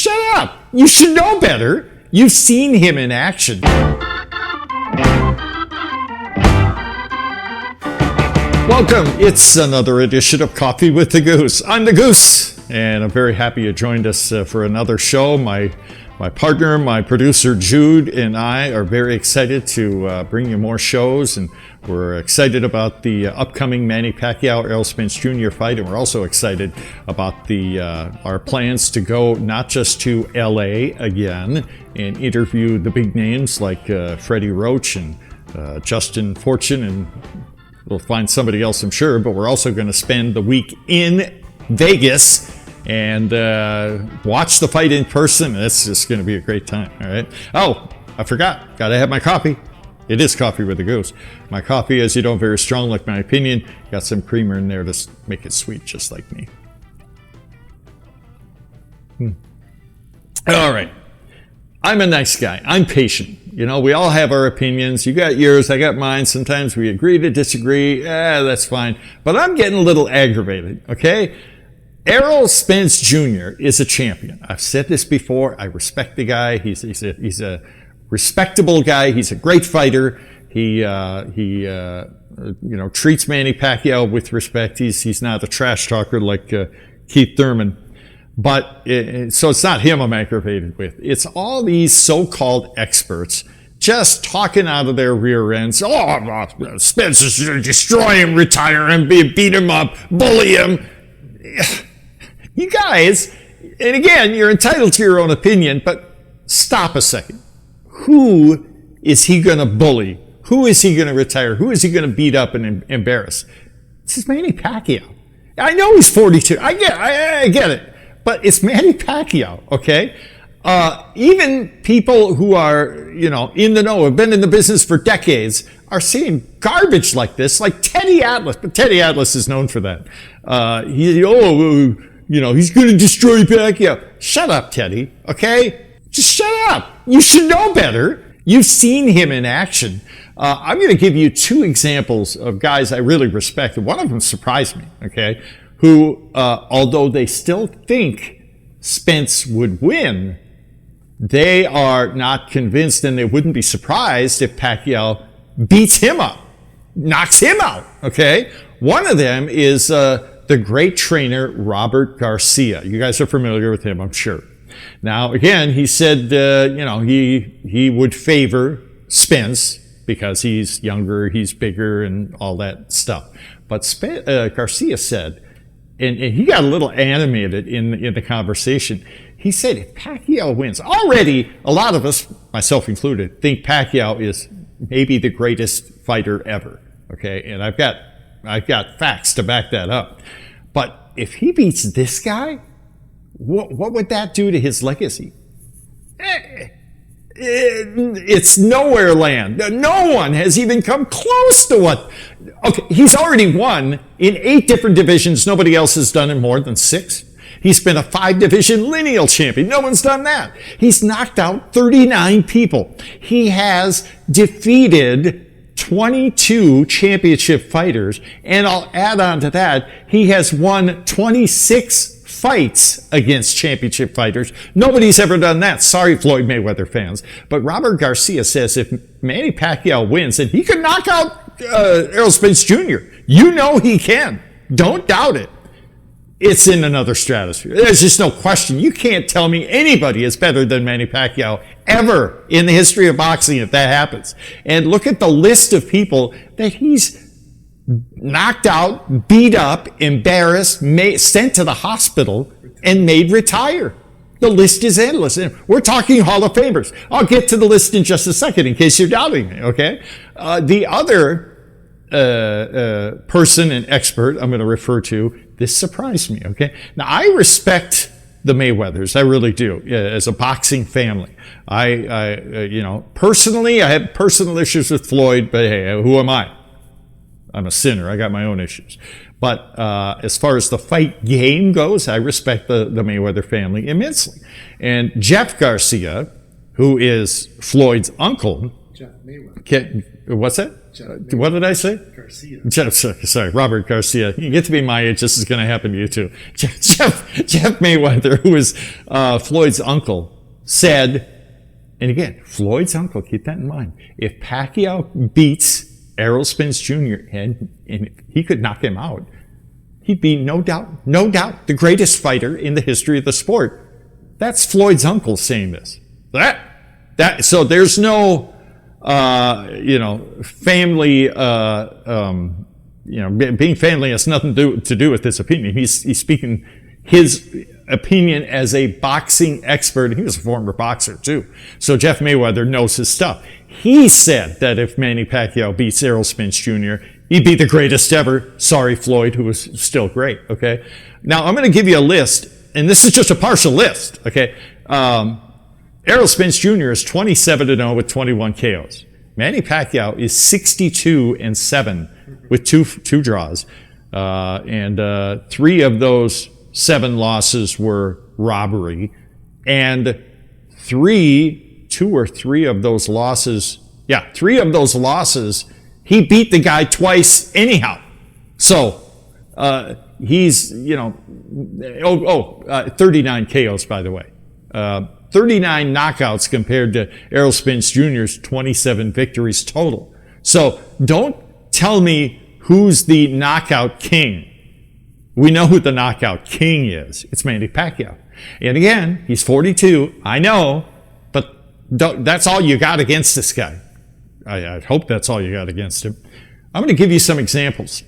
shut up. You should know better. You've seen him in action. Welcome. It's another edition of Coffee with the Goose. I'm the Goose, and I'm very happy you joined us for another show. My partner, my producer Jude, and I are very excited to bring you more shows, and we're excited about the upcoming Manny Pacquiao Errol Spence Jr. fight, and we're also excited about our plans to go not just to LA again and interview the big names like Freddie Roach and Justin Fortune, and we'll find somebody else, I'm sure, but we're also going to spend the week in Vegas and watch the fight in person. It's just going to be a great time, all right? Oh, I forgot. Got to have my coffee. It is Coffee with the Goose. My coffee, as you know, very strong, like my opinion. Got some creamer in there to make it sweet, just like me. All right. I'm a nice guy. I'm patient. You know, we all have our opinions. You got yours, I got mine. Sometimes we agree to disagree. That's fine. But I'm getting a little aggravated, okay? Errol Spence Jr. is a champion. I've said this before. I respect the guy. He's a respectable guy. He's a great fighter. He treats Manny Pacquiao with respect. He's not a trash talker like Keith Thurman. But so it's not him I'm aggravated with. It's all these so-called experts just talking out of their rear ends. Oh, Spence is going to destroy him, retire him, beat him up, bully him. You guys, and again, you're entitled to your own opinion, but stop a second. Who is he going to bully? Who is he going to retire? Who is he going to beat up and embarrass? This is Manny Pacquiao. I know he's 42. I get it. But it's Manny Pacquiao, okay? Even people who are, in the know, have been in the business for decades, are saying garbage like this, like Teddy Atlas. But Teddy Atlas is known for that. He's going to destroy Pacquiao. Shut up, Teddy, okay? Just shut up. You should know better. You've seen him in action. I'm going to give you two examples of guys I really respect. One of them surprised me, okay? Who, although they still think Spence would win, they are not convinced, and they wouldn't be surprised if Pacquiao beats him up, knocks him out, okay? One of them is the great trainer Robert Garcia. You guys are familiar with him, I'm sure. Now, again, he said, he would favor Spence because he's younger, he's bigger, and all that stuff. But Garcia said, and he got a little animated in the conversation. He said, if Pacquiao wins, already a lot of us, myself included, think Pacquiao is maybe the greatest fighter ever. Okay, and I've got facts to back that up. But if he beats this guy, what would that do to his legacy? It's nowhere land. No one has even come close to what. Okay, he's already won in 8 different divisions. Nobody else has done it more than 6. He's been a 5-division lineal champion. No one's done that. He's knocked out 39 people. He has defeated 22 championship fighters. And I'll add on to that, he has won 26 fights against championship fighters. Nobody's ever done that. Sorry, Floyd Mayweather fans. But Robert Garcia says if Manny Pacquiao wins, then he can knock out Errol Spence Jr. You know he can. Don't doubt it. It's in another stratosphere. There's just no question. You can't tell me anybody is better than Manny Pacquiao ever in the history of boxing if that happens. And look at the list of people that he's knocked out, beat up, embarrassed, sent to the hospital, and made retire. The list is endless. And we're talking Hall of Famers. I'll get to the list in just a second in case you're doubting me, okay? The other person and expert I'm going to refer to, this surprised me, okay? Now, I respect the Mayweathers. I really do. As a boxing family. Personally, I have personal issues with Floyd, but hey, who am I? I'm a sinner. I got my own issues. But as far as the fight game goes, I respect the Mayweather family immensely. And Jeff Garcia, who is Floyd's uncle. Jeff Mayweather. What's that? What did I say? Garcia. Sorry, Robert Garcia. You get to be my age, this is going to happen to you too. Jeff Mayweather, who is Floyd's uncle, said, and again, Floyd's uncle, keep that in mind, if Pacquiao beats Errol Spence Jr. and he could knock him out, he'd be no doubt, the greatest fighter in the history of the sport. That's Floyd's uncle saying this. So there's no, family, being family has nothing to do with this opinion. He's speaking his opinion as a boxing expert. He was a former boxer too. So Jeff Mayweather knows his stuff. He said that if Manny Pacquiao beats Errol Spence Jr., he'd be the greatest ever. Sorry, Floyd, who was still great. Okay. Now I'm going to give you a list, and this is just a partial list. Okay. Errol Spence Jr. is 27-0 with 21 KOs. Manny Pacquiao is 62-7 with two draws. And 3 of those 7 losses were robbery. And 3 of those losses, he beat the guy twice anyhow. So, he's, 39 KOs, by the way. 39 knockouts compared to Errol Spence Jr.'s 27 victories total. So don't tell me who's the knockout king. We know who the knockout king is. It's Manny Pacquiao. And again, he's 42. I know, but that's all you got against this guy. I hope that's all you got against him. I'm going to give you some examples.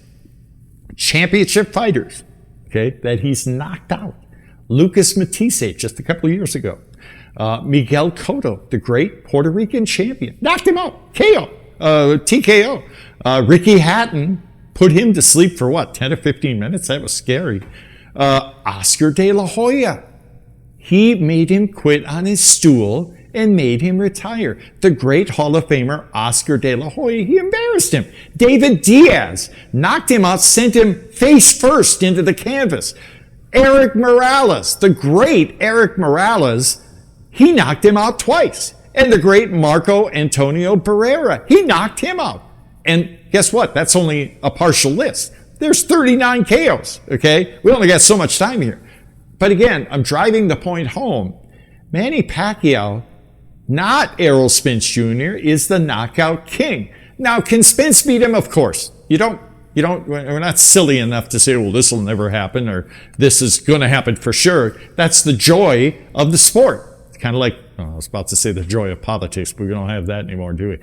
Championship fighters, okay, that he's knocked out. Lucas Matisse, just a couple of years ago. Miguel Cotto, the great Puerto Rican champion, knocked him out. TKO. Ricky Hatton put him to sleep for 10 or 15 minutes? That was scary. Oscar De La Hoya. He made him quit on his stool and made him retire. The great Hall of Famer Oscar De La Hoya, he embarrassed him. David Diaz knocked him out, sent him face first into the canvas. Eric Morales, the great Eric Morales, he knocked him out twice. And the great Marco Antonio Barrera, he knocked him out. And guess what? That's only a partial list. There's 39 KOs, okay? We only got so much time here. But again, I'm driving the point home. Manny Pacquiao, not Errol Spence Jr., is the knockout king. Now, can Spence beat him? Of course. We're not silly enough to say, well, this will never happen or this is going to happen for sure. That's the joy of the sport. It's kind of like, I was about to say the joy of politics, but we don't have that anymore, do we?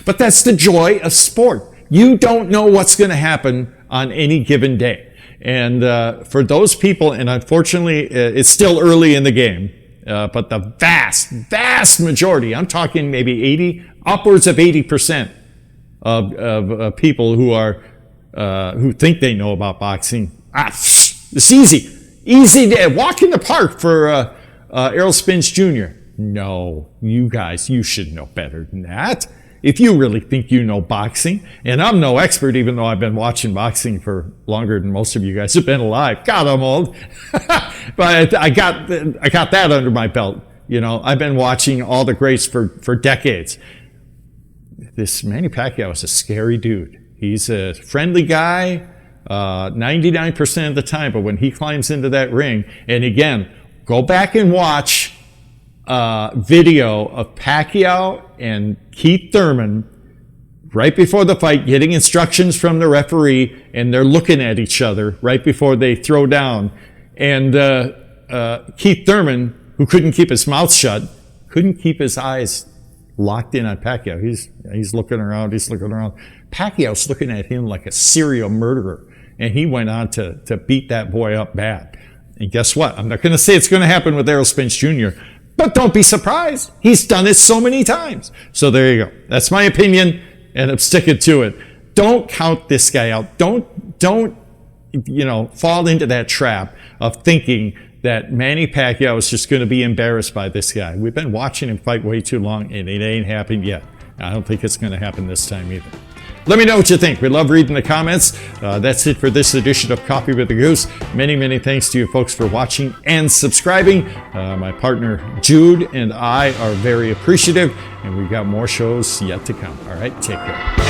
But that's the joy of sport. You don't know what's going to happen on any given day. And for those people, and unfortunately, it's still early in the game, but the vast majority, I'm talking maybe upwards of 80%, of people who are who think they know about boxing. It's easy to walk in the park for Errol Spence Jr. No, you guys, you should know better than that. If you really think you know boxing, and I'm no expert, even though I've been watching boxing for longer than most of you guys have been alive. God, I'm old, but I got that under my belt. I've been watching all the greats for decades. This Manny Pacquiao is a scary dude. He's a friendly guy 99% of the time, but when he climbs into that ring, and again, go back and watch video of Pacquiao and Keith Thurman right before the fight, getting instructions from the referee, and they're looking at each other right before they throw down. And Keith Thurman, who couldn't keep his mouth shut, couldn't keep his eyes locked in on Pacquiao. He's looking around. Pacquiao's looking at him like a serial murderer, and he went on to beat that boy up bad. And guess what? I'm not going to say it's going to happen with Errol Spence Jr., but don't be surprised. He's done it so many times. So there you go. That's my opinion, and I'm sticking to it. Don't count this guy out. Don't fall into that trap of thinking that Manny Pacquiao is just going to be embarrassed by this guy. We've been watching him fight way too long, and it ain't happened yet. I don't think it's going to happen this time either. Let me know what you think. We love reading the comments. That's it for this edition of Coffee with the Goose. Many, many thanks to you folks for watching and subscribing. My partner Jude and I are very appreciative. And we've got more shows yet to come. All right, take care.